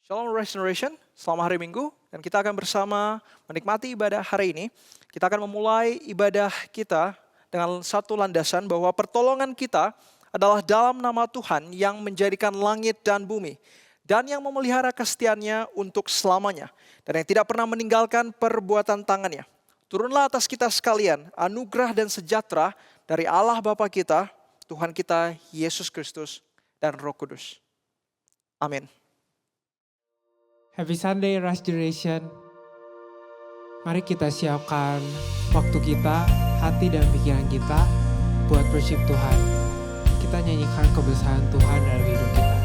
Shalom Restoration, selamat hari Minggu dan kita akan bersama menikmati ibadah hari ini. Kita akan memulai ibadah kita dengan satu landasan bahwa pertolongan kita adalah dalam nama Tuhan yang menjadikan langit dan bumi dan yang memelihara kesetiaannya untuk selamanya dan yang tidak pernah meninggalkan perbuatan tangannya. Turunlah atas kita sekalian anugerah dan sejahtera dari Allah Bapa kita, Tuhan kita Yesus Kristus dan Roh Kudus. Amin. Happy Sunday Restoration. Mari kita siapkan waktu kita, hati dan pikiran kita buat worship Tuhan. Kita nyanyikan kebesaran Tuhan dalam hidup kita.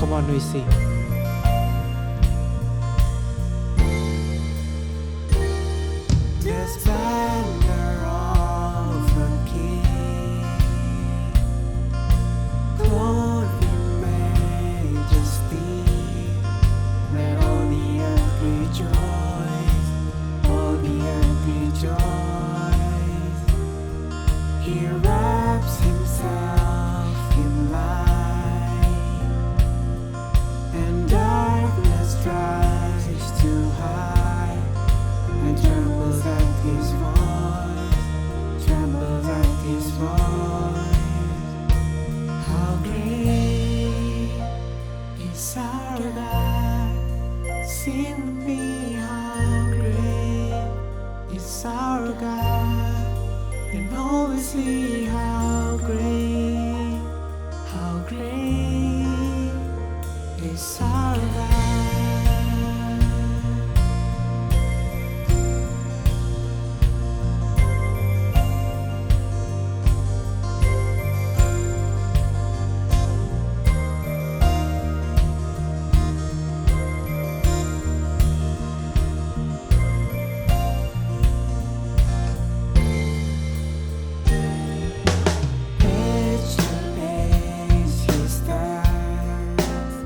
Come on, we sing. The splendor of the King, clothed in majesty, let all the earth rejoice, all the earth rejoice. He wraps himself in light, and darkness tries to hide, and trembles at his voice, trembles at his voice. How great is our God, sing with me, how great is our God, and always see how great is our God. Age to age he stands,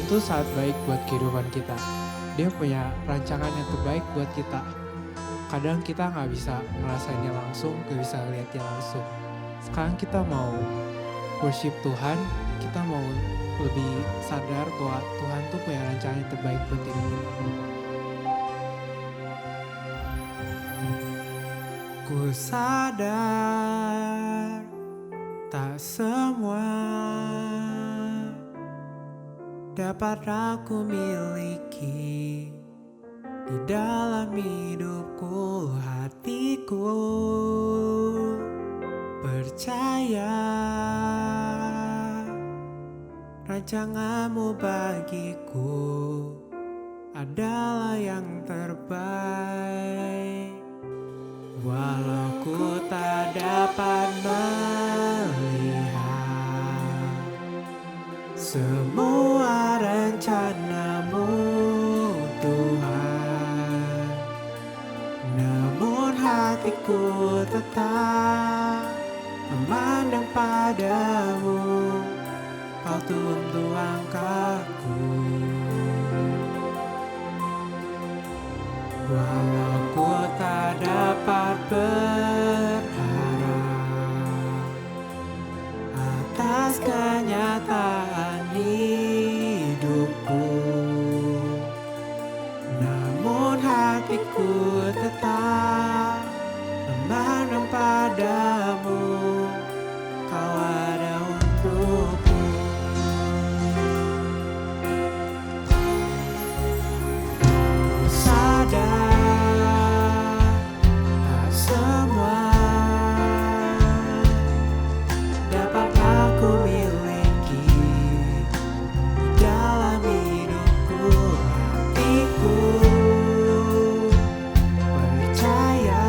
Tuhan tuh sangat baik buat kehidupan kita. Dia punya rancangan yang terbaik buat kita. Kadang kita nggak bisa ngerasainnya langsung, nggak bisa lihatnya langsung. Sekarang kita mau worship Tuhan, kita mau lebih sadar bahwa Tuhan tuh punya rancangan yang terbaik buat hidup kita. Ku sadar tak semua dapat aku miliki di dalam hidupku, hatiku percaya rancanganmu bagiku adalah yang terbaik. Walau ku tak dapat melihat semua rencanamu Tuhan, namun hatiku tetap memandang padamu, Kau tuntun langkahku. Walau ku tak dapat berharap atas kenyataan hidupku, namun hatiku tetap memandang padamu, Kau ada untukku. Ku sadar tak semua dapat aku miliki di dalam hidupku, hatiku percaya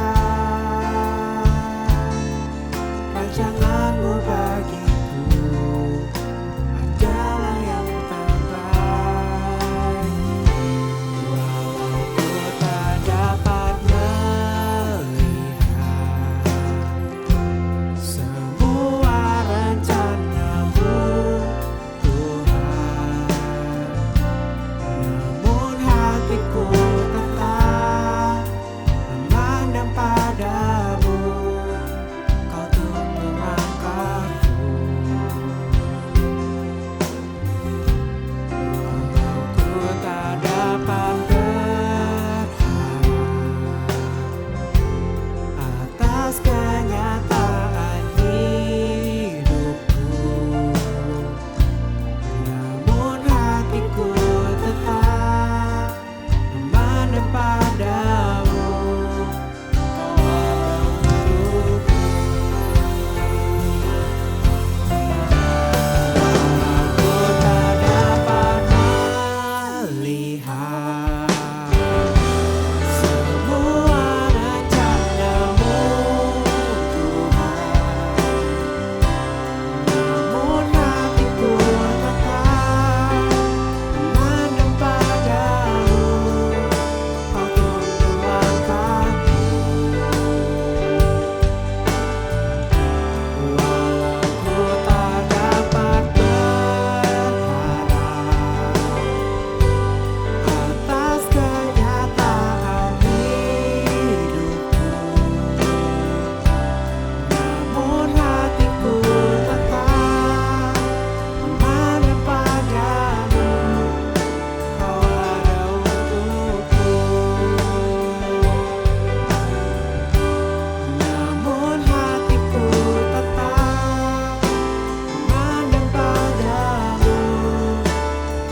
rancanganmu bagiku adalah yang terbaik. Walau ku tak dapat melihat semua rencanamu Tuhan, namun hatiku tetap memandang padamu, Kau tuntun langkahku. Walau ku tak dapat berharap atas kenyataan hidupku, namun hatiku tetap memandang padamu, Kau ada untukku. Walau ku tak dapat melihat semua rencanamu Tuhan, namun hatiku tetap memandang padamu, Kau tuntun langkahku. Walau ku tak dapat berharap atas kenyataan hidupku, namun hatiku tetap memandang padamu, Kau ada untukku. Namun hatiku tetap memandang padamu,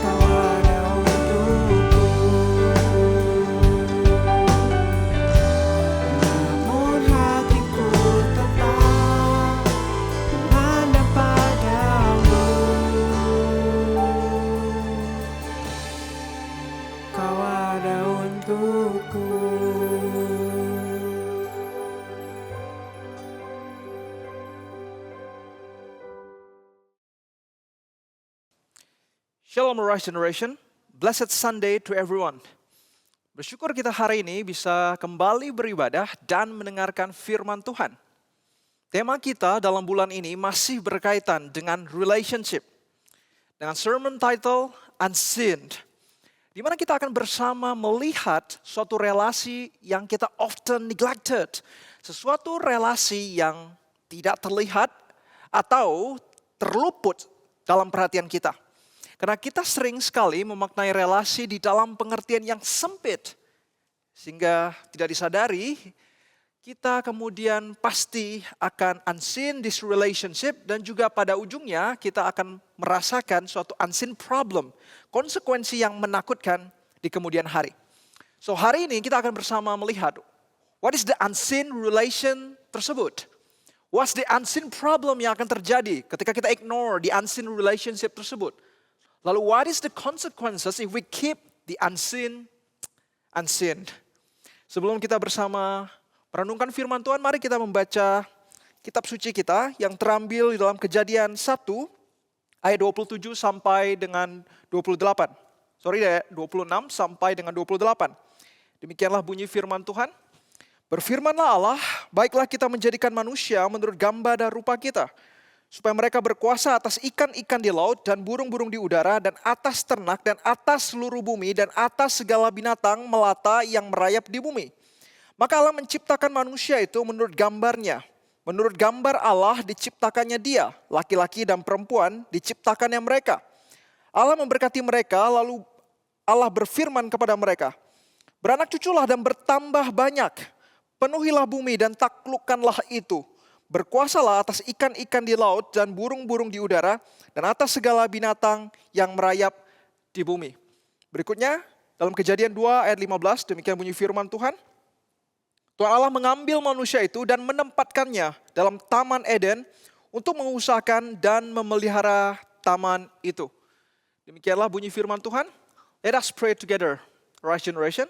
Kau ada untukku. Namun hatiku tetap memandang padamu, Kau ada untukku. Shalom Rise Generation, blessed Sunday to everyone. Bersyukur kita hari ini bisa kembali beribadah dan mendengarkan firman Tuhan. Tema kita dalam bulan ini masih berkaitan dengan relationship. Dengan sermon title, unseen. Di mana kita akan bersama melihat suatu relasi yang kita often neglected. Sesuatu relasi yang tidak terlihat atau terluput dalam perhatian kita. Karena kita sering sekali memaknai relasi di dalam pengertian yang sempit. Sehingga tidak disadari, kita kemudian pasti akan unseen this relationship dan juga pada ujungnya kita akan merasakan suatu unseen problem. Konsekuensi yang menakutkan di kemudian hari. So hari ini kita akan bersama melihat what is the unseen relation tersebut. What's the unseen problem yang akan terjadi ketika kita ignore the unseen relationship tersebut. Lalu what is the consequences if we keep the unseen unseen. Sebelum kita bersama merenungkan firman Tuhan, mari kita membaca kitab suci kita yang terambil di dalam Kejadian 1 ayat 27 sampai dengan 28. Sorry ya, 26 sampai dengan 28. Demikianlah bunyi firman Tuhan. Berfirmanlah Allah, baiklah kita menjadikan manusia menurut gambar dan rupa kita, supaya mereka berkuasa atas ikan-ikan di laut dan burung-burung di udara dan atas ternak dan atas seluruh bumi dan atas segala binatang melata yang merayap di bumi. Maka Allah menciptakan manusia itu menurut gambarnya. Menurut gambar Allah diciptakannya dia, laki-laki dan perempuan diciptakannya mereka. Allah memberkati mereka, lalu Allah berfirman kepada mereka, beranak cuculah dan bertambah banyak, penuhilah bumi dan taklukkanlah itu. Berkuasalah atas ikan-ikan di laut dan burung-burung di udara dan atas segala binatang yang merayap di bumi. Berikutnya dalam Kejadian 2 ayat 15, demikian bunyi firman Tuhan. Tuhan Allah mengambil manusia itu dan menempatkannya dalam Taman Eden untuk mengusahakan dan memelihara taman itu. Demikianlah bunyi firman Tuhan. Let us pray together, Rise Generation.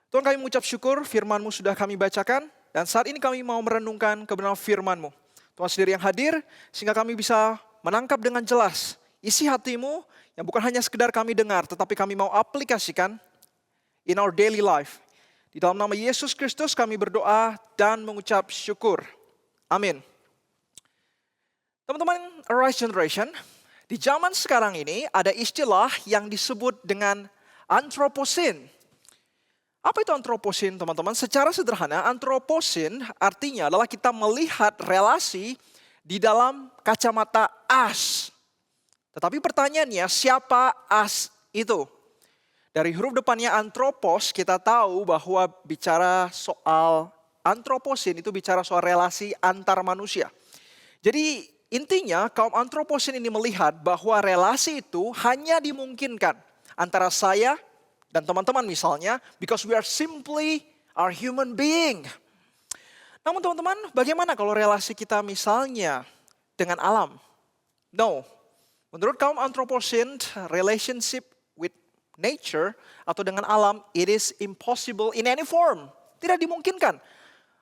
Tuhan, kami mengucap syukur firman-Mu sudah kami bacakan. Dan saat ini kami mau merenungkan kebenaran firman-Mu. Tuhan sendiri yang hadir sehingga kami bisa menangkap dengan jelas isi hati-Mu yang bukan hanya sekedar kami dengar, tetapi kami mau aplikasikan in our daily life. Di dalam nama Yesus Kristus kami berdoa dan mengucap syukur. Amin. Teman-teman Arise Generation, di zaman sekarang ini ada istilah yang disebut dengan anthropocene. Apa itu anthropocene, teman-teman? Secara sederhana, anthropocene artinya adalah kita melihat relasi di dalam kacamata as. Tetapi pertanyaannya, siapa as itu? Dari huruf depannya anthropos, kita tahu bahwa bicara soal anthropocene itu bicara soal relasi antar manusia. Jadi intinya kaum anthropocene ini melihat bahwa relasi itu hanya dimungkinkan antara saya dan teman-teman misalnya, because we are simply our human being. Namun teman-teman, bagaimana kalau relasi kita misalnya dengan alam? No. Menurut kaum anthropocene, relationship with nature atau dengan alam, it is impossible in any form. Tidak dimungkinkan.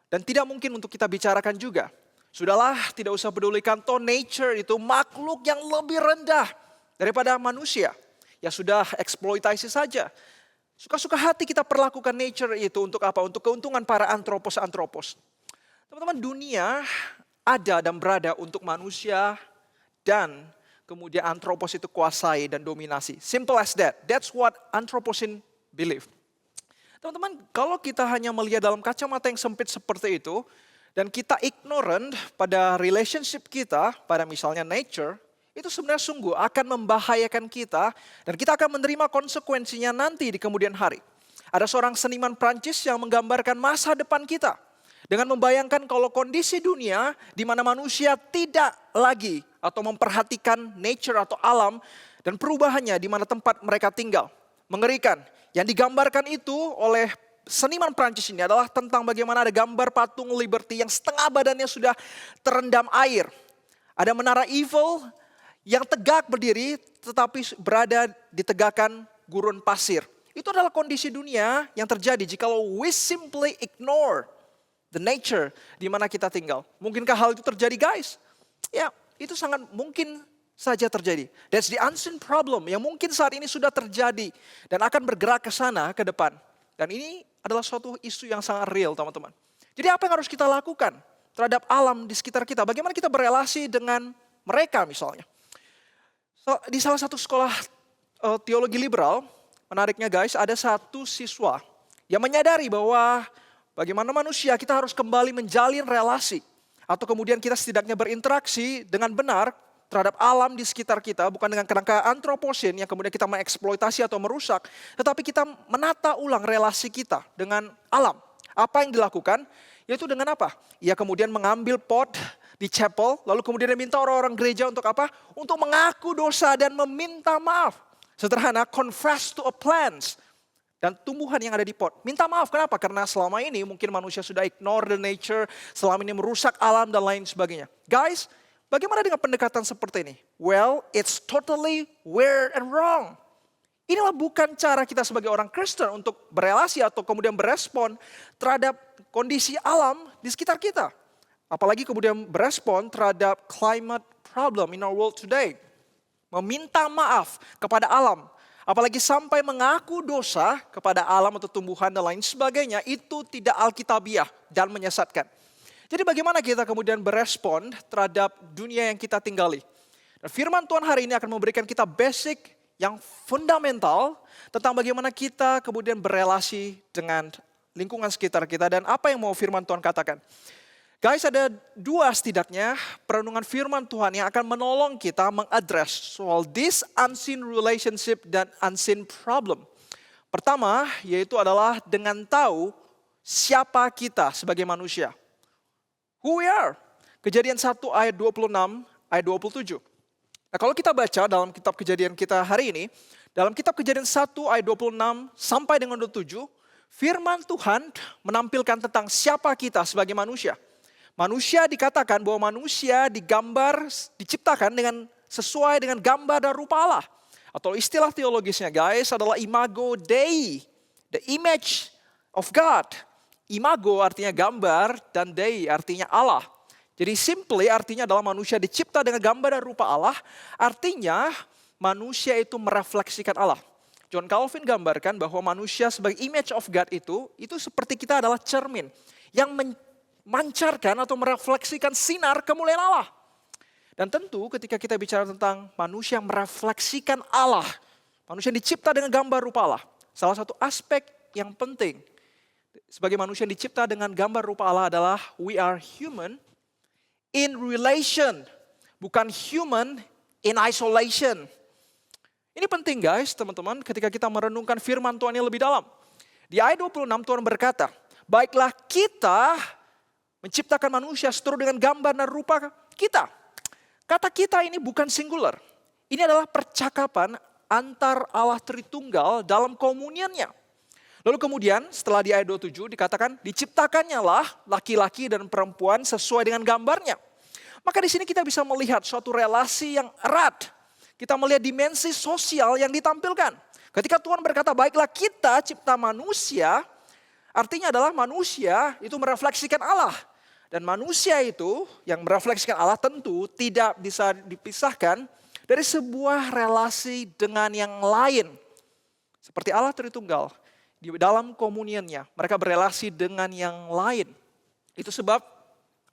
Dan tidak mungkin untuk kita bicarakan juga. Sudahlah, tidak usah pedulikan toh nature itu makhluk yang lebih rendah daripada manusia. Ya sudah, eksploitasi saja. Suka-suka hati kita perlakukan nature itu untuk apa? Untuk keuntungan para antropos-antropos. Teman-teman, dunia ada dan berada untuk manusia dan kemudian antropos itu kuasai dan dominasi. Simple as that. That's what anthropocene believe. Teman-teman, kalau kita hanya melihat dalam kacamata yang sempit seperti itu, dan kita ignorant pada relationship kita, pada misalnya nature, itu sebenarnya sungguh akan membahayakan kita, dan kita akan menerima konsekuensinya nanti di kemudian hari. Ada seorang seniman Prancis yang menggambarkan masa depan kita, dengan membayangkan kalau kondisi dunia di mana manusia tidak lagi atau memperhatikan nature atau alam dan perubahannya di mana tempat mereka tinggal. Mengerikan. Yang digambarkan itu oleh seniman Prancis ini adalah tentang bagaimana ada gambar patung Liberty yang setengah badannya sudah terendam air. Ada menara Eiffel yang tegak berdiri tetapi berada di tegakan gurun pasir. Itu adalah kondisi dunia yang terjadi jikalau we simply ignore the nature di mana kita tinggal. Mungkinkah hal itu terjadi, guys? Ya, itu sangat mungkin saja terjadi. That's the unseen problem yang mungkin saat ini sudah terjadi dan akan bergerak ke sana ke depan. Dan ini adalah suatu isu yang sangat real, teman-teman. Jadi apa yang harus kita lakukan terhadap alam di sekitar kita? Bagaimana kita berelasi dengan mereka misalnya? Di salah satu sekolah teologi liberal, menariknya guys, ada satu siswa yang menyadari bahwa bagaimana manusia kita harus kembali menjalin relasi. Atau kemudian kita setidaknya berinteraksi dengan benar terhadap alam di sekitar kita. Bukan dengan kerangka antroposen yang kemudian kita mengeksploitasi atau merusak. Tetapi kita menata ulang relasi kita dengan alam. Apa yang dilakukan? Yaitu dengan apa? Ia kemudian mengambil pot di chapel. Lalu kemudian minta orang-orang gereja untuk apa? Untuk mengaku dosa dan meminta maaf. Sederhana, confess to a plant. Dan tumbuhan yang ada di pot. Minta maaf, kenapa? Karena selama ini mungkin manusia sudah ignore the nature, selama ini merusak alam dan lain sebagainya. Guys, bagaimana dengan pendekatan seperti ini? Well, it's totally weird and wrong. Inilah bukan cara kita sebagai orang Kristen untuk berelasi atau kemudian berespon terhadap kondisi alam di sekitar kita. Apalagi kemudian berespon terhadap climate problem in our world today. Meminta maaf kepada alam. Apalagi sampai mengaku dosa kepada alam atau tumbuhan dan lain sebagainya, itu tidak alkitabiah dan menyesatkan. Jadi bagaimana kita kemudian berespon terhadap dunia yang kita tinggali? Dan firman Tuhan hari ini akan memberikan kita basic yang fundamental tentang bagaimana kita kemudian berelasi dengan lingkungan sekitar kita dan apa yang mau firman Tuhan katakan. Guys, ada dua setidaknya perenungan firman Tuhan yang akan menolong kita mengadres soal this unseen relationship dan unseen problem. Pertama, yaitu adalah dengan tahu siapa kita sebagai manusia. Who we are. Kejadian 1 ayat 26, ayat 27. Nah, kalau kita baca dalam kitab Kejadian kita hari ini, dalam kitab Kejadian 1 ayat 26 sampai dengan 27, firman Tuhan menampilkan tentang siapa kita sebagai manusia. Manusia dikatakan bahwa manusia digambar, diciptakan dengan sesuai dengan gambar dan rupa Allah. Atau istilah teologisnya guys adalah imago Dei, the image of God. Imago artinya gambar dan Dei artinya Allah. Jadi simply artinya adalah manusia dicipta dengan gambar dan rupa Allah. Artinya manusia itu merefleksikan Allah. John Calvin gambarkan bahwa manusia sebagai image of God itu seperti kita adalah cermin yang memancarkan atau merefleksikan sinar kemuliaan Allah. Dan tentu ketika kita bicara tentang manusia yang merefleksikan Allah, manusia yang dicipta dengan gambar rupa Allah, salah satu aspek yang penting sebagai manusia yang dicipta dengan gambar rupa Allah adalah we are human in relation, bukan human in isolation. Ini penting guys, teman-teman, ketika kita merenungkan firman Tuhan yang lebih dalam. Di ayat 26 Tuhan berkata, baiklah kita menciptakan manusia seturut dengan gambar dan rupa kita. Kata kita ini bukan singular. Ini adalah percakapan antar Allah Tritunggal dalam komunionnya. Lalu kemudian setelah di ayat 27 dikatakan diciptakannya lah laki-laki dan perempuan sesuai dengan gambarnya. Maka di sini kita bisa melihat suatu relasi yang erat. Kita melihat dimensi sosial yang ditampilkan. Ketika Tuhan berkata baiklah kita cipta manusia, artinya adalah manusia itu merefleksikan Allah. Dan manusia itu yang merefleksikan Allah tentu tidak bisa dipisahkan dari sebuah relasi dengan yang lain. Seperti Allah Tritunggal, di dalam komunionnya mereka berelasi dengan yang lain. Itu sebab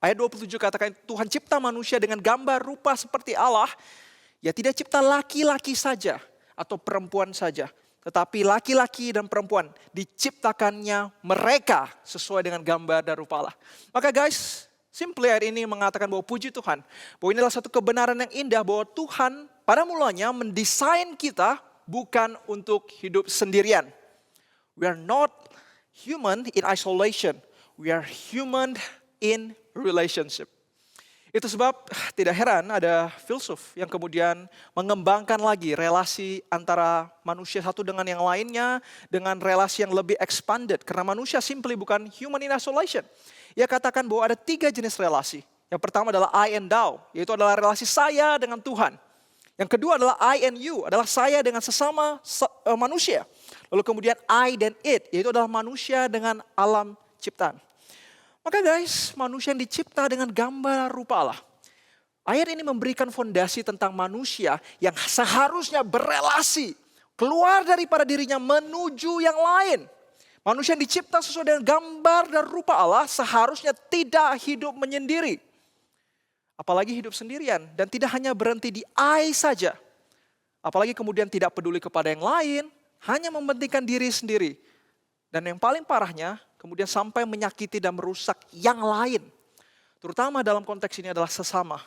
ayat 27 katakan Tuhan cipta manusia dengan gambar rupa seperti Allah. Ya tidak cipta laki-laki saja atau perempuan saja. Tetapi laki-laki dan perempuan diciptakannya mereka sesuai dengan gambar dan rupa Allah. Maka guys, simply ayat ini mengatakan bahwa puji Tuhan. Bahwa ini adalah satu kebenaran yang indah bahwa Tuhan pada mulanya mendesain kita bukan untuk hidup sendirian. We are not human in isolation. We are human in relationship. Itu sebab tidak heran ada filsuf yang kemudian mengembangkan lagi relasi antara manusia satu dengan yang lainnya dengan relasi yang lebih expanded. Karena manusia simply bukan human in isolation. Ia katakan bahwa ada 3 jenis relasi. Yang pertama adalah I and thou, yaitu adalah relasi saya dengan Tuhan. Yang kedua adalah I and you, adalah saya dengan sesama manusia. Lalu kemudian I dan it, yaitu adalah manusia dengan alam ciptaan. Maka guys, manusia yang dicipta dengan gambar rupa Allah. Ayat ini memberikan fondasi tentang manusia yang seharusnya berelasi. Keluar daripada dirinya menuju yang lain. Manusia yang dicipta sesuai dengan gambar dan rupa Allah seharusnya tidak hidup menyendiri. Apalagi hidup sendirian dan tidak hanya berhenti di I saja. apalagi kemudian tidak peduli kepada yang lain, hanya mementingkan diri sendiri. Dan yang paling parahnya, kemudian sampai menyakiti dan merusak yang lain. Terutama dalam konteks ini adalah sesama,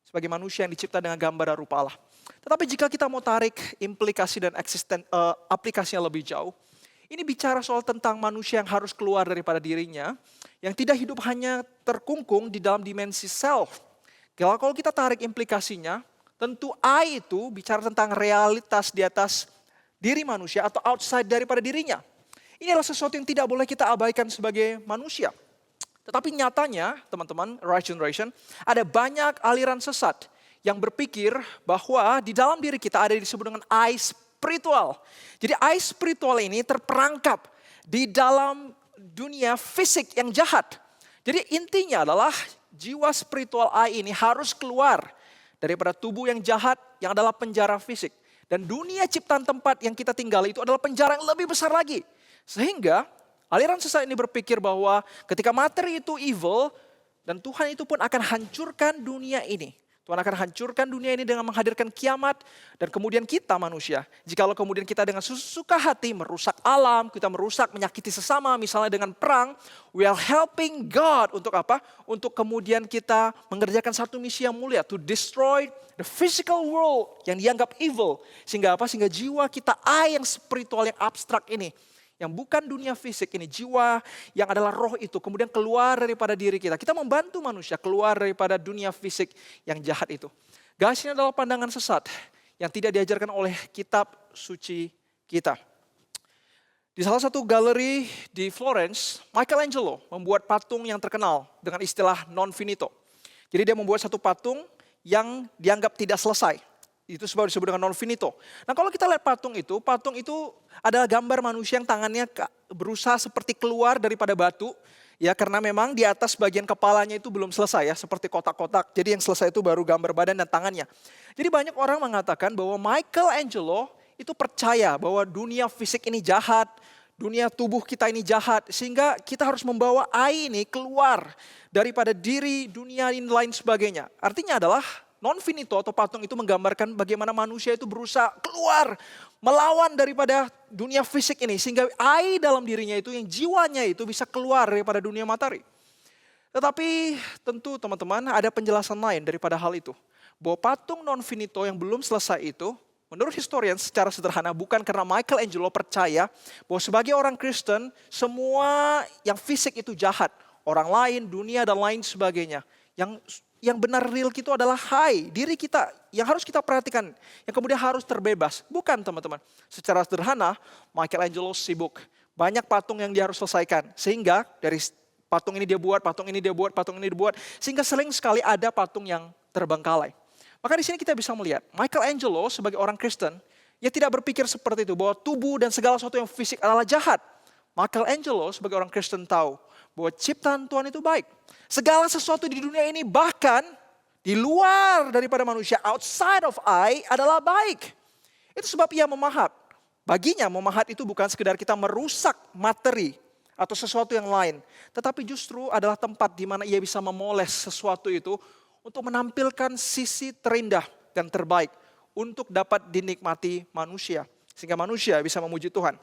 sebagai manusia yang dicipta dengan gambar dan rupa Allah. Tetapi jika kita mau tarik implikasi dan aplikasinya lebih jauh, ini bicara soal tentang manusia yang harus keluar daripada dirinya, yang tidak hidup hanya terkungkung di dalam dimensi self. Kalau kita tarik implikasinya, tentu I itu bicara tentang realitas di atas diri manusia atau outside daripada dirinya. Ini adalah sesuatu yang tidak boleh kita abaikan sebagai manusia. Tetapi nyatanya, teman-teman, Rise Generation, ada banyak aliran sesat yang berpikir bahwa di dalam diri kita ada yang disebut dengan I spiritual. Jadi I spiritual ini terperangkap di dalam dunia fisik yang jahat. Jadi intinya adalah jiwa spiritual I ini harus keluar daripada tubuh yang jahat yang adalah penjara fisik. Dan dunia ciptaan tempat yang kita tinggal itu adalah penjara yang lebih besar lagi. Sehingga aliran sesat ini berpikir bahwa ketika materi itu evil, dan Tuhan itu pun akan hancurkan dunia ini. Tuhan akan hancurkan dunia ini dengan menghadirkan kiamat, dan kemudian kita manusia, jikalau kemudian kita dengan suka hati merusak alam, kita merusak, menyakiti sesama, misalnya dengan perang, we are helping God untuk apa? Untuk kemudian kita mengerjakan satu misi yang mulia, to destroy the physical world yang dianggap evil. Sehingga apa? Sehingga jiwa kita yang spiritual, yang abstrak ini, yang bukan dunia fisik ini, jiwa yang adalah roh itu kemudian keluar daripada diri kita. Kita membantu manusia keluar daripada dunia fisik yang jahat itu. Guys, ini adalah pandangan sesat yang tidak diajarkan oleh kitab suci kita. Di salah satu galeri di Florence, Michelangelo membuat patung yang terkenal dengan istilah non finito. Jadi dia membuat satu patung yang dianggap tidak selesai. Itu sebab disebut dengan non finito. Nah kalau kita lihat patung itu adalah gambar manusia yang tangannya berusaha seperti keluar daripada batu. Ya karena memang di atas bagian kepalanya itu belum selesai ya, seperti kotak-kotak. Jadi yang selesai itu baru gambar badan dan tangannya. Jadi banyak orang mengatakan bahwa Michelangelo itu percaya bahwa dunia fisik ini jahat, dunia tubuh kita ini jahat. Sehingga kita harus membawa ini keluar daripada diri, dunia ini lain sebagainya. Artinya adalah non finito atau patung itu menggambarkan bagaimana manusia itu berusaha keluar, melawan daripada dunia fisik ini. Sehingga dalam dirinya itu, yang jiwanya itu bisa keluar daripada dunia materi. Tetapi tentu teman-teman ada penjelasan lain daripada hal itu. Bahwa patung non finito yang belum selesai itu, menurut historian secara sederhana bukan karena Michelangelo percaya bahwa sebagai orang Kristen, semua yang fisik itu jahat. Orang lain, dunia dan lain sebagainya. Yang benar real itu adalah diri kita yang harus kita perhatikan, yang kemudian harus terbebas. Bukan teman-teman, secara sederhana Michelangelo sibuk, banyak patung yang dia harus selesaikan. Sehingga dari patung ini dia buat, patung ini dia buat, patung ini dibuat. Sehingga sering sekali ada patung yang terbengkalai. Maka di sini kita bisa melihat Michelangelo sebagai orang Kristen, ia tidak berpikir seperti itu, bahwa tubuh dan segala sesuatu yang fisik adalah jahat. Michelangelo sebagai orang Kristen tahu bahwa ciptaan Tuhan itu baik. Segala sesuatu di dunia ini bahkan di luar daripada manusia, outside of adalah baik. Itu sebab ia memahat. Baginya memahat itu bukan sekedar kita merusak materi atau sesuatu yang lain. Tetapi justru adalah tempat di mana ia bisa memoles sesuatu itu untuk menampilkan sisi terindah dan terbaik untuk dapat dinikmati manusia. Sehingga manusia bisa memuji Tuhan.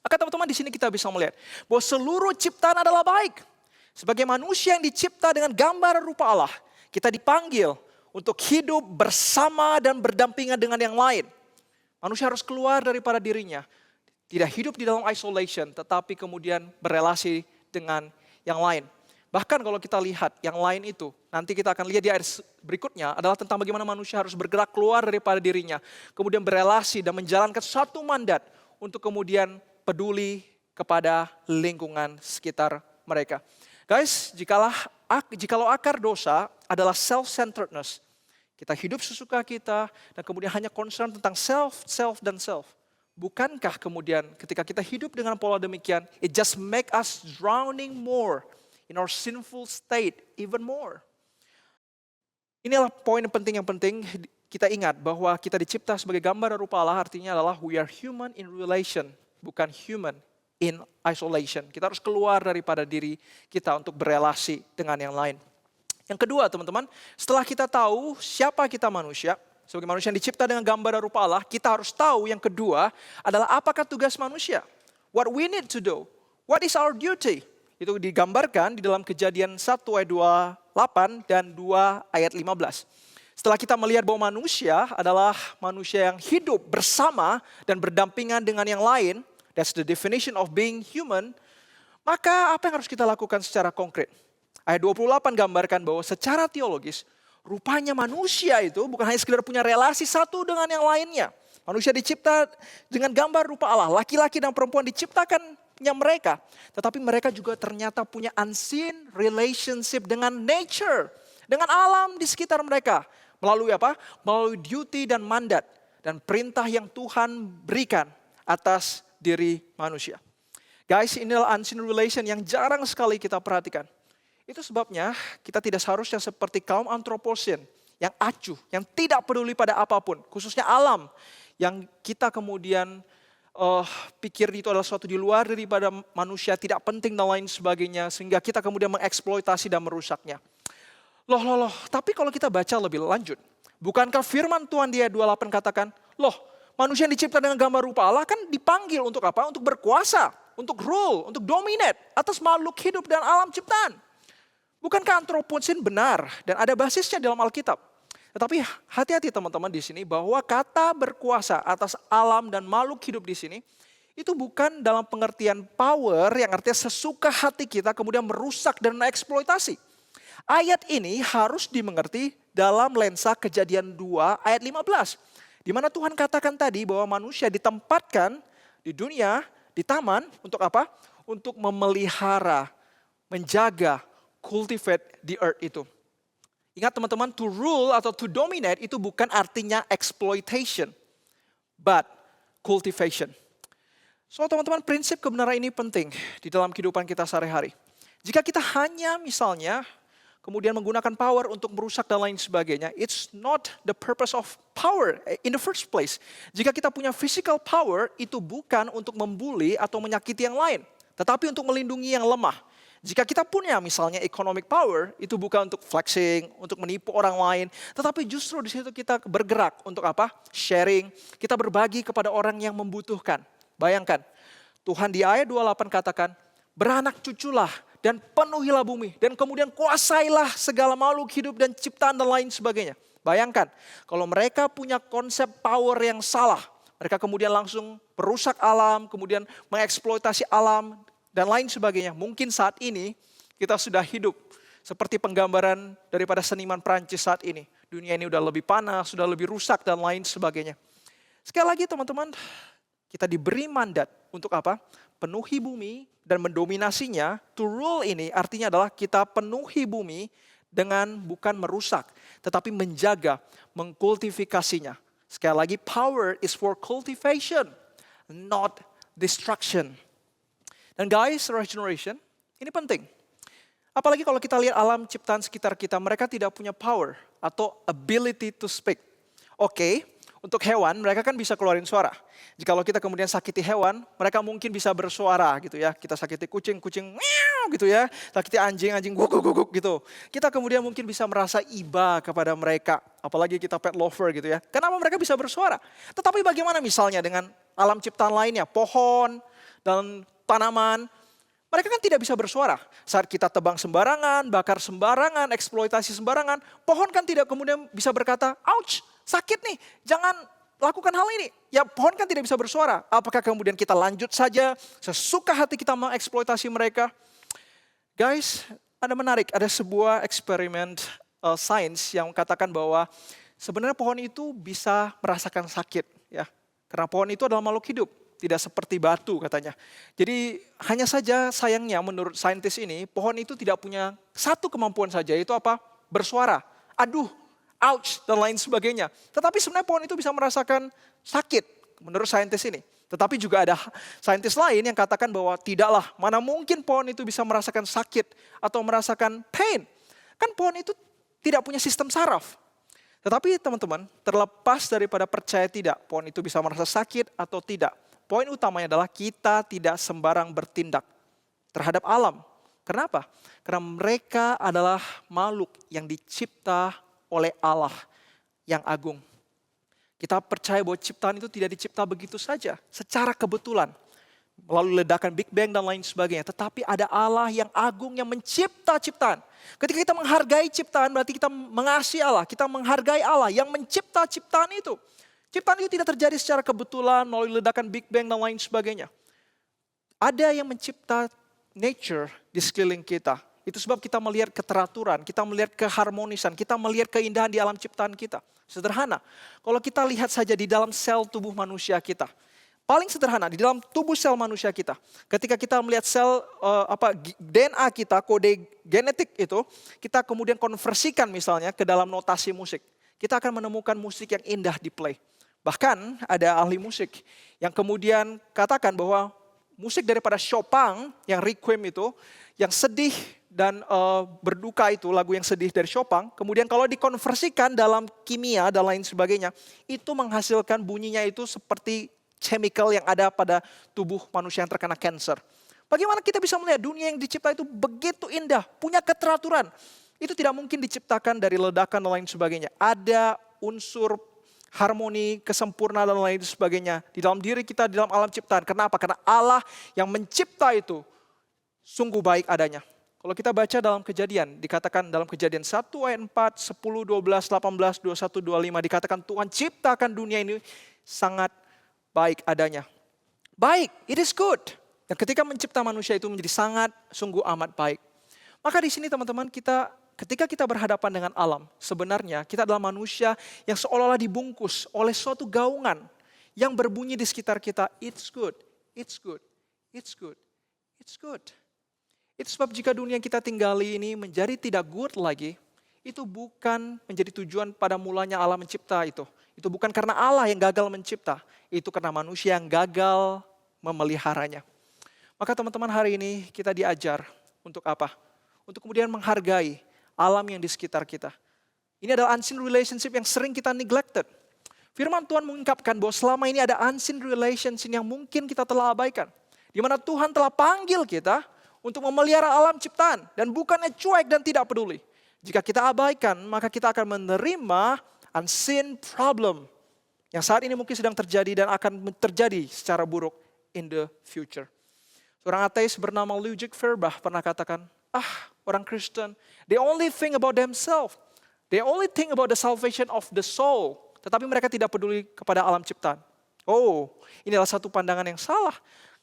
Maka teman-teman di sini kita bisa melihat bahwa seluruh ciptaan adalah baik. Sebagai manusia yang dicipta dengan gambar rupa Allah, kita dipanggil untuk hidup bersama dan berdampingan dengan yang lain. Manusia harus keluar daripada dirinya, tidak hidup di dalam isolation, tetapi kemudian berelasi dengan yang lain. Bahkan kalau kita lihat yang lain itu, nanti kita akan lihat di ayat berikutnya adalah tentang bagaimana manusia harus bergerak keluar daripada dirinya, kemudian berelasi dan menjalankan satu mandat untuk kemudian peduli kepada lingkungan sekitar mereka. Guys, jikalau akar dosa adalah self-centeredness, kita hidup sesuka kita dan kemudian hanya concern tentang self. Bukankah kemudian ketika kita hidup dengan pola demikian, it just make us drowning more in our sinful state even more. Inilah poin yang penting kita ingat bahwa kita dicipta sebagai gambar dan rupa Allah, artinya adalah we are human in relation, bukan human in isolation. Kita harus keluar daripada diri kita untuk berelasi dengan yang lain. Yang kedua teman-teman, setelah kita tahu siapa kita manusia, sebagai manusia yang dicipta dengan gambar dan rupa Allah, kita harus tahu yang kedua adalah apakah tugas manusia. What we need to do. What is our duty? Itu digambarkan di dalam Kejadian 1 ayat 28 dan 2 ayat 15. Setelah kita melihat bahwa manusia adalah manusia yang hidup bersama dan berdampingan dengan yang lain, that's the definition of being human, maka apa yang harus kita lakukan secara konkret? Ayat 28 gambarkan bahwa secara teologis, rupanya manusia itu bukan hanya sekedar punya relasi satu dengan yang lainnya. Manusia dicipta dengan gambar rupa Allah, laki-laki dan perempuan diciptakannya mereka. Tetapi mereka juga ternyata punya unseen relationship dengan nature, dengan alam di sekitar mereka. Melalui apa? Melalui duty dan mandat dan perintah yang Tuhan berikan atas diri manusia. Guys, inilah unseen relation yang jarang sekali kita perhatikan. Itu sebabnya kita tidak seharusnya seperti kaum antroposen yang acuh, yang tidak peduli pada apapun, khususnya alam, yang kita kemudian pikir itu adalah sesuatu di luar daripada manusia, tidak penting dan lain sebagainya, sehingga kita kemudian mengeksploitasi dan merusaknya. Loh, tapi kalau kita baca lebih lanjut, bukankah firman Tuhan di ayat 28 katakan, manusia yang dicipta dengan gambar rupa Allah kan dipanggil untuk apa? Untuk berkuasa, untuk rule, untuk dominate atas makhluk hidup dan alam ciptaan. Bukankah antroposen benar dan ada basisnya dalam Alkitab? Tetapi hati-hati teman-teman di sini bahwa kata berkuasa atas alam dan makhluk hidup di sini itu bukan dalam pengertian power yang artinya sesuka hati kita kemudian merusak dan mengeksploitasi. Ayat ini harus dimengerti dalam lensa Kejadian 2 ayat 15. Di mana Tuhan katakan tadi bahwa manusia ditempatkan di dunia, di taman untuk apa? Untuk memelihara, menjaga, cultivate the earth itu. Ingat teman-teman, to rule atau to dominate itu bukan artinya exploitation, but cultivation. So teman-teman, prinsip kebenaran ini penting di dalam kehidupan kita sehari-hari. Jika kita hanya misalnya kemudian menggunakan power untuk merusak dan lain sebagainya, it's not the purpose of power in the first place. Jika kita punya physical power, itu bukan untuk membuli atau menyakiti yang lain, tetapi untuk melindungi yang lemah. Jika kita punya misalnya economic power, itu bukan untuk flexing, untuk menipu orang lain, tetapi justru di situ kita bergerak untuk apa? Sharing, kita berbagi kepada orang yang membutuhkan. Bayangkan, Tuhan di ayat 28 katakan, beranak cuculah dan penuhilah bumi, dan kemudian kuasailah segala makhluk hidup dan ciptaan dan lain sebagainya. Bayangkan, kalau mereka punya konsep power yang salah, mereka kemudian langsung merusak alam, kemudian mengeksploitasi alam, dan lain sebagainya. Mungkin saat ini kita sudah hidup seperti penggambaran daripada seniman Prancis saat ini. Dunia ini udah lebih panas, sudah lebih rusak dan lain sebagainya. Sekali lagi teman-teman, kita diberi mandat untuk apa? Penuhi bumi dan mendominasinya. To rule ini artinya adalah kita penuhi bumi dengan bukan merusak, tetapi menjaga, mengkultifikasinya. Sekali lagi, power is for cultivation, not destruction. Dan guys, regeneration, ini penting. Apalagi kalau kita lihat alam ciptaan sekitar kita, mereka tidak punya power atau ability to speak. Oke, untuk hewan, mereka kan bisa keluarin suara. Jikalau kita kemudian sakiti hewan, mereka mungkin bisa bersuara gitu ya. Kita sakiti kucing, meow gitu ya. Sakiti anjing, guguk gitu. Kita kemudian mungkin bisa merasa iba kepada mereka. Apalagi kita pet lover gitu ya. Kenapa mereka bisa bersuara? Tetapi bagaimana misalnya dengan alam ciptaan lainnya? Pohon dan tanaman, mereka kan tidak bisa bersuara. Saat kita tebang sembarangan, bakar sembarangan, eksploitasi sembarangan, pohon kan tidak kemudian bisa berkata, ouch, sakit nih, jangan lakukan hal ini. Ya pohon kan tidak bisa bersuara. Apakah kemudian kita lanjut saja, sesuka hati kita mengeksploitasi mereka? Guys, ada menarik, ada sebuah eksperimen sains yang katakan bahwa sebenarnya pohon itu bisa merasakan sakit. Ya, karena pohon itu adalah makhluk hidup. Tidak seperti batu katanya. Jadi hanya saja sayangnya menurut saintis ini, pohon itu tidak punya satu kemampuan saja, yaitu apa? Bersuara. Aduh, ouch, dan lain sebagainya. Tetapi sebenarnya pohon itu bisa merasakan sakit menurut saintis ini. Tetapi juga ada saintis lain yang katakan bahwa tidaklah, mana mungkin pohon itu bisa merasakan sakit atau merasakan pain. Kan pohon itu tidak punya sistem saraf. Tetapi teman-teman, terlepas daripada percaya tidak, pohon itu bisa merasa sakit atau tidak. Poin utamanya adalah kita tidak sembarang bertindak terhadap alam. Kenapa? Karena mereka adalah makhluk yang dicipta oleh Allah yang agung. Kita percaya bahwa ciptaan itu tidak dicipta begitu saja, secara kebetulan. Melalui ledakan Big Bang dan lain sebagainya. Tetapi ada Allah yang agung yang mencipta ciptaan. Ketika kita menghargai ciptaan berarti kita mengasihi Allah. Kita menghargai Allah yang mencipta ciptaan itu. Ciptaan itu tidak terjadi secara kebetulan melalui ledakan Big Bang dan lain sebagainya. Ada yang mencipta nature di sekeliling kita. Itu sebab kita melihat keteraturan, kita melihat keharmonisan, kita melihat keindahan di alam ciptaan kita. Sederhana. Kalau kita lihat saja di dalam sel tubuh manusia kita. Paling sederhana, di dalam tubuh sel manusia kita. Ketika kita melihat sel DNA kita, kode genetik itu, kita kemudian konversikan misalnya ke dalam notasi musik. Kita akan menemukan musik yang indah di play. Bahkan ada ahli musik yang kemudian katakan bahwa musik daripada Chopin yang Requiem itu, yang sedih dan berduka itu, lagu yang sedih dari Chopin, kemudian kalau dikonversikan dalam kimia dan lain sebagainya, itu menghasilkan bunyinya itu seperti chemical yang ada pada tubuh manusia yang terkena kanker. Bagaimana kita bisa melihat dunia yang dicipta itu begitu indah, punya keteraturan. Itu tidak mungkin diciptakan dari ledakan dan lain sebagainya. Ada unsur harmoni, kesempurnaan dan lain sebagainya di dalam diri kita, di dalam alam ciptaan. Kenapa? Karena Allah yang mencipta itu sungguh baik adanya. Kalau kita baca dalam Kejadian, dikatakan dalam Kejadian 1 ayat 4, 10, 12, 18, 21, 25, dikatakan Tuhan ciptakan dunia ini sangat baik adanya. Baik, it is good. Dan ketika mencipta manusia itu menjadi sangat sungguh amat baik. Maka di sini teman-teman ketika kita berhadapan dengan alam, sebenarnya kita adalah manusia yang seolah-olah dibungkus oleh suatu gaungan yang berbunyi di sekitar kita, it's good, it's good, it's good, it's good. Itu sebab jika dunia yang kita tinggali ini menjadi tidak good lagi, itu bukan menjadi tujuan pada mulanya Allah mencipta itu. Itu bukan karena Allah yang gagal mencipta, itu karena manusia yang gagal memeliharanya. Maka teman-teman hari ini kita diajar untuk apa? Untuk kemudian menghargai alam yang di sekitar kita. Ini adalah unseen relationship yang sering kita neglected. Firman Tuhan mengungkapkan bahwa selama ini ada unseen relationship yang mungkin kita telah abaikan. Di mana Tuhan telah panggil kita untuk memelihara alam ciptaan. Dan bukannya cuek dan tidak peduli. Jika kita abaikan, maka kita akan menerima unseen problem yang saat ini mungkin sedang terjadi dan akan terjadi secara buruk in the future. Seorang ateis bernama Ludwig Feuerbach pernah katakan, orang Kristen, they only think about themselves. They only think about the salvation of the soul. Tetapi mereka tidak peduli kepada alam ciptaan. Oh, inilah satu pandangan yang salah.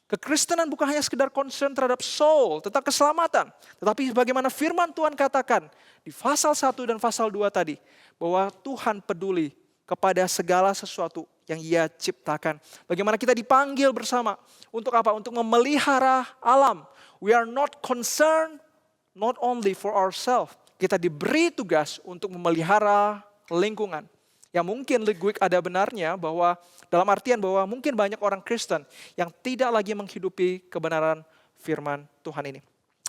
Kekristenan bukan hanya sekedar concern terhadap soul, tentang keselamatan. Tetapi bagaimana firman Tuhan katakan di pasal 1 dan pasal 2 tadi. Bahwa Tuhan peduli kepada segala sesuatu yang Ia ciptakan. Bagaimana kita dipanggil bersama. Untuk apa? Untuk memelihara alam. We are not concerned not only for ourselves. Kita diberi tugas untuk memelihara lingkungan. Yang mungkin Ludwig ada benarnya bahwa dalam artian bahwa mungkin banyak orang Kristen yang tidak lagi menghidupi kebenaran firman Tuhan ini.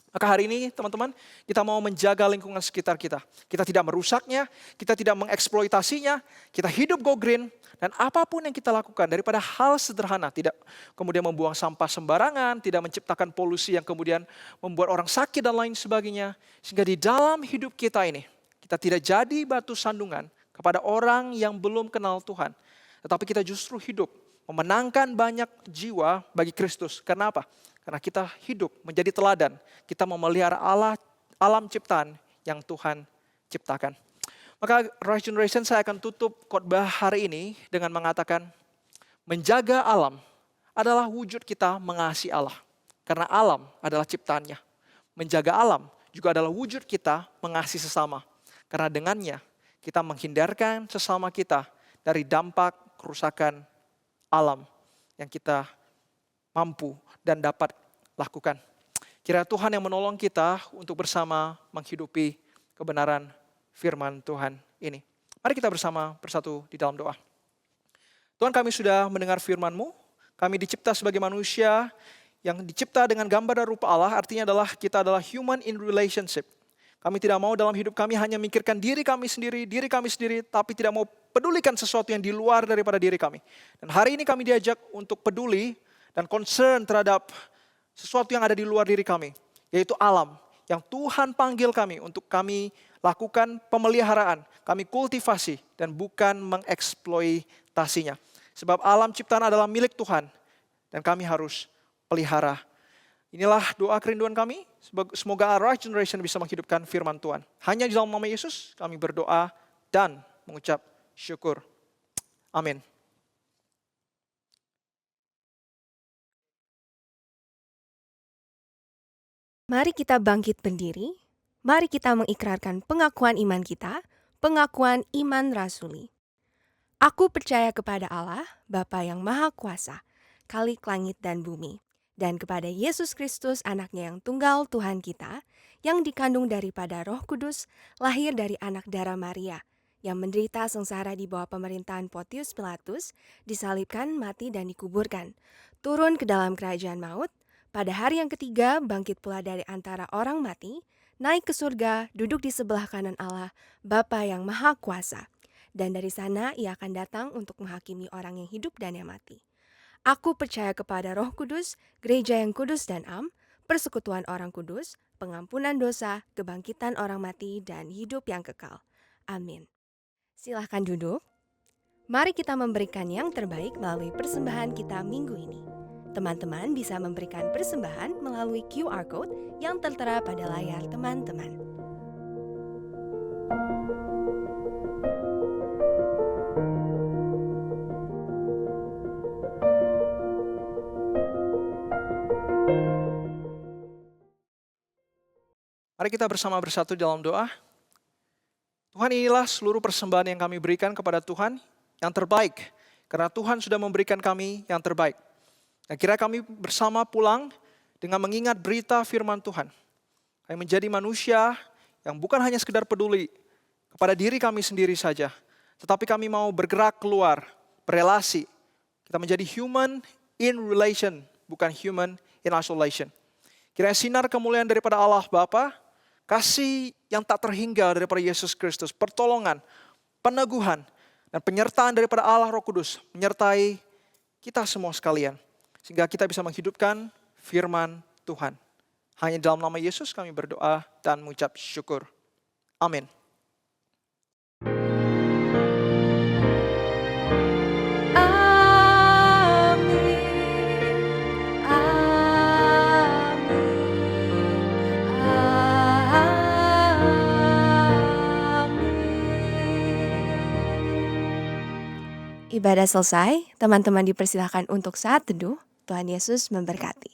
Maka hari ini teman-teman kita mau menjaga lingkungan sekitar kita. Kita tidak merusaknya, kita tidak mengeksploitasinya, kita hidup go green. Dan apapun yang kita lakukan daripada hal sederhana, tidak kemudian membuang sampah sembarangan, tidak menciptakan polusi yang kemudian membuat orang sakit dan lain sebagainya. Sehingga di dalam hidup kita ini, kita tidak jadi batu sandungan kepada orang yang belum kenal Tuhan. Tetapi kita justru hidup, memenangkan banyak jiwa bagi Kristus. Kenapa? Karena kita hidup menjadi teladan. Kita memelihara alam ciptaan yang Tuhan ciptakan. Maka Rise Generation saya akan tutup khotbah hari ini dengan mengatakan, menjaga alam adalah wujud kita mengasihi Allah. Karena alam adalah ciptaannya. Menjaga alam juga adalah wujud kita mengasihi sesama. Karena dengannya kita menghindarkan sesama kita dari dampak kerusakan alam yang kita mampu dan dapat lakukan. Kiranya Tuhan yang menolong kita untuk bersama menghidupi kebenaran firman Tuhan ini. Mari kita bersama bersatu di dalam doa. Tuhan, kami sudah mendengar firman-Mu. Kami dicipta sebagai manusia yang dicipta dengan gambar dan rupa Allah. Artinya adalah kita adalah human in relationship. Kami tidak mau dalam hidup kami hanya memikirkan diri kami sendiri, tapi tidak mau pedulikan sesuatu yang di luar daripada diri kami. Dan hari ini kami diajak untuk peduli dan concern terhadap sesuatu yang ada di luar diri kami, yaitu alam yang Tuhan panggil kami untuk kami lakukan pemeliharaan, kami kultivasi dan bukan mengeksploitasinya. Sebab alam ciptaan adalah milik Tuhan dan kami harus pelihara. Inilah doa kerinduan kami, semoga Arise Generation bisa menghidupkan firman Tuhan. Hanya di dalam nama Yesus kami berdoa dan mengucap syukur. Amin. Mari kita bangkit berdiri, mari kita mengikrarkan pengakuan iman kita, pengakuan iman rasuli. Aku percaya kepada Allah, Bapa yang Maha Kuasa, Khalik langit dan bumi, dan kepada Yesus Kristus anaknya yang tunggal Tuhan kita, yang dikandung daripada Roh Kudus, lahir dari anak darah Maria, yang menderita sengsara di bawah pemerintahan Pontius Pilatus, disalibkan, mati dan dikuburkan, turun ke dalam kerajaan maut, pada hari yang ketiga bangkit pula dari antara orang mati, naik ke surga, duduk di sebelah kanan Allah, Bapa yang Maha Kuasa. Dan dari sana ia akan datang untuk menghakimi orang yang hidup dan yang mati. Aku percaya kepada Roh Kudus, gereja yang kudus dan am, persekutuan orang kudus, pengampunan dosa, kebangkitan orang mati, dan hidup yang kekal. Amin. Silahkan duduk. Mari kita memberikan yang terbaik melalui persembahan kita minggu ini. Teman-teman bisa memberikan persembahan melalui QR Code yang tertera pada layar teman-teman. Mari kita bersama-bersatu dalam doa. Tuhan, inilah seluruh persembahan yang kami berikan kepada Tuhan yang terbaik. Karena Tuhan sudah memberikan kami yang terbaik. Dan kira kami bersama pulang dengan mengingat berita firman Tuhan. Kami menjadi manusia yang bukan hanya sekedar peduli kepada diri kami sendiri saja. Tetapi kami mau bergerak keluar, berelasi. Kita menjadi human in relation, bukan human in isolation. Kiranya sinar kemuliaan daripada Allah Bapa, kasih yang tak terhingga daripada Yesus Kristus, pertolongan, peneguhan, dan penyertaan daripada Allah Roh Kudus menyertai kita semua sekalian. Sehingga kita bisa menghidupkan firman Tuhan. Hanya dalam nama Yesus kami berdoa dan mengucap syukur. Amin. Ibadah selesai, teman-teman dipersilahkan untuk saat teduh. Tuhan Yesus memberkati.